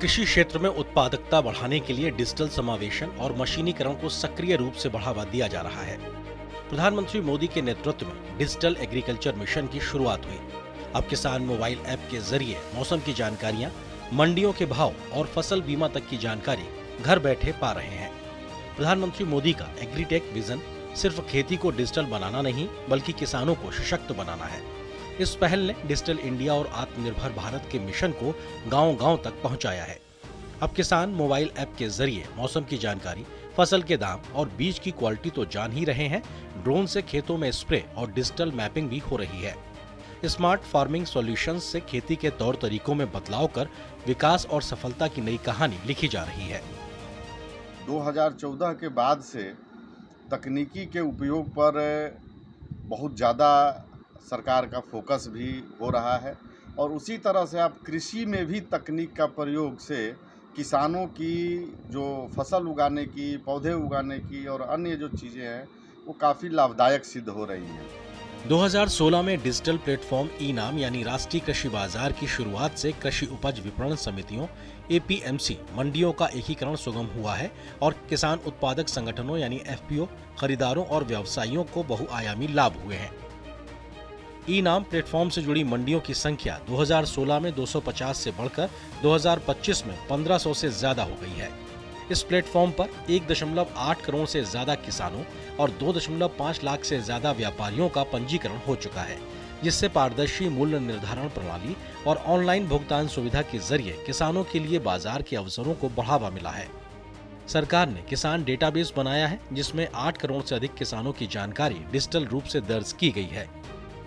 कृषि क्षेत्र में उत्पादकता बढ़ाने के लिए डिजिटल समावेशन और मशीनीकरण को सक्रिय रूप से बढ़ावा दिया जा रहा है। प्रधानमंत्री मोदी के नेतृत्व में डिजिटल एग्रीकल्चर मिशन की शुरुआत हुई। अब किसान मोबाइल ऐप के जरिए मौसम की जानकारियां, मंडियों के भाव और फसल बीमा तक की जानकारी घर बैठे पा रहे हैं। प्रधानमंत्री मोदी का एग्रीटेक विजन सिर्फ खेती को डिजिटल बनाना नहीं, बल्कि किसानों को सशक्त बनाना है। इस पहल ने डिजिटल इंडिया और आत्मनिर्भर भारत के मिशन को गांव-गांव तक पहुंचाया है। अब किसान मोबाइल ऐप के जरिए मौसम की जानकारी, फसल के दाम और बीज की क्वालिटी तो जान ही रहे हैं, ड्रोन से खेतों में स्प्रे और डिजिटल मैपिंग भी हो रही है। स्मार्ट फार्मिंग सॉल्यूशंस से खेती के तौर तरीकों में बदलाव कर विकास और सफलता की नई कहानी लिखी जा रही है। 2014 के बाद से तकनीकी के उपयोग पर बहुत ज़्यादा सरकार का फोकस भी हो रहा है और उसी तरह से अब कृषि में भी तकनीक का प्रयोग से किसानों की जो फसल उगाने की, पौधे उगाने की और अन्य जो चीज़ें हैं वो काफ़ी लाभदायक सिद्ध हो रही हैं। 2016 में डिजिटल प्लेटफॉर्म ई-नाम यानी राष्ट्रीय कृषि बाजार की शुरुआत से कृषि उपज विपणन समितियों APMC मंडियों का एकीकरण सुगम हुआ है और किसान उत्पादक संगठनों यानी FPO खरीदारों और व्यवसायियों को बहुआयामी लाभ हुए हैं। ई-नाम प्लेटफॉर्म से जुड़ी मंडियों की संख्या 2016 में 250 से बढ़कर 2025 में 1500 से ज्यादा हो गई है। इस प्लेटफॉर्म पर 1.8 करोड़ से ज्यादा किसानों और 2.5 लाख से ज्यादा व्यापारियों का पंजीकरण हो चुका है, जिससे पारदर्शी मूल्य निर्धारण प्रणाली और ऑनलाइन भुगतान सुविधा के जरिए किसानों के लिए बाजार के अवसरों को बढ़ावा मिला है। सरकार ने किसान डेटाबेस बनाया है, जिसमें 8 करोड़ से अधिक किसानों की जानकारी डिजिटल रूप से दर्ज की गई है,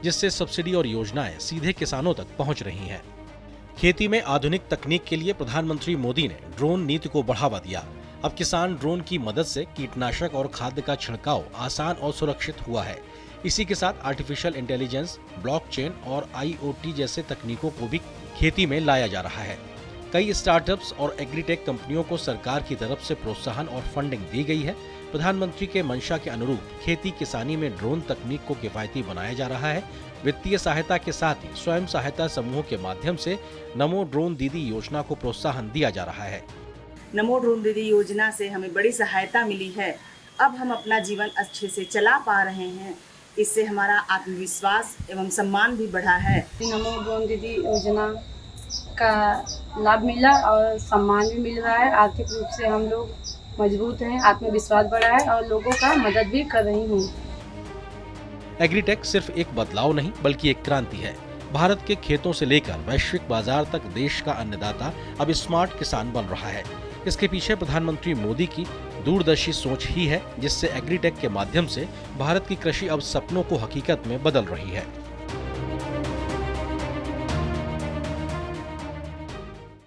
जिससे सब्सिडी और योजनाएं सीधे किसानों तक पहुंच रही हैं। खेती में आधुनिक तकनीक के लिए प्रधानमंत्री मोदी ने ड्रोन नीति को बढ़ावा दिया। अब किसान ड्रोन की मदद से कीटनाशक और खाद्य का छिड़काव आसान और सुरक्षित हुआ है। इसी के साथ आर्टिफिशियल इंटेलिजेंस, ब्लॉकचेन और IoT जैसे तकनीकों को भी खेती में लाया जा रहा है। कई स्टार्टअप्स और एग्रीटेक कंपनियों को सरकार की तरफ से प्रोत्साहन और फंडिंग दी गई है। प्रधानमंत्री के मंशा के अनुरूप खेती किसानी में ड्रोन तकनीक को किफायती बनाया जा रहा है। वित्तीय सहायता के साथ ही स्वयं सहायता समूहों के माध्यम से नमो ड्रोन दीदी योजना को प्रोत्साहन दिया जा रहा है। नमो ड्रोन दीदी योजना से हमें बड़ी सहायता मिली है। अब हम अपना जीवन अच्छे से चला पा रहे हैं। इससे हमारा आत्मविश्वास एवं सम्मान भी बढ़ा है। नमो ड्रोन दीदी योजना का लाभ मिला और सम्मान भी मिल रहा है। आर्थिक रूप से हम लोग मजबूत हैं, आत्मविश्वास बढ़ा है और लोगों का मदद भी कर रही हूँ। एग्रीटेक सिर्फ एक बदलाव नहीं, बल्कि एक क्रांति है। भारत के खेतों से लेकर वैश्विक बाजार तक देश का अन्नदाता अब स्मार्ट किसान बन रहा है। इसके पीछे प्रधानमंत्री मोदी की दूरदर्शी सोच ही है, जिससे एग्रीटेक के माध्यम से भारत की कृषि अब सपनों को हकीकत में बदल रही है।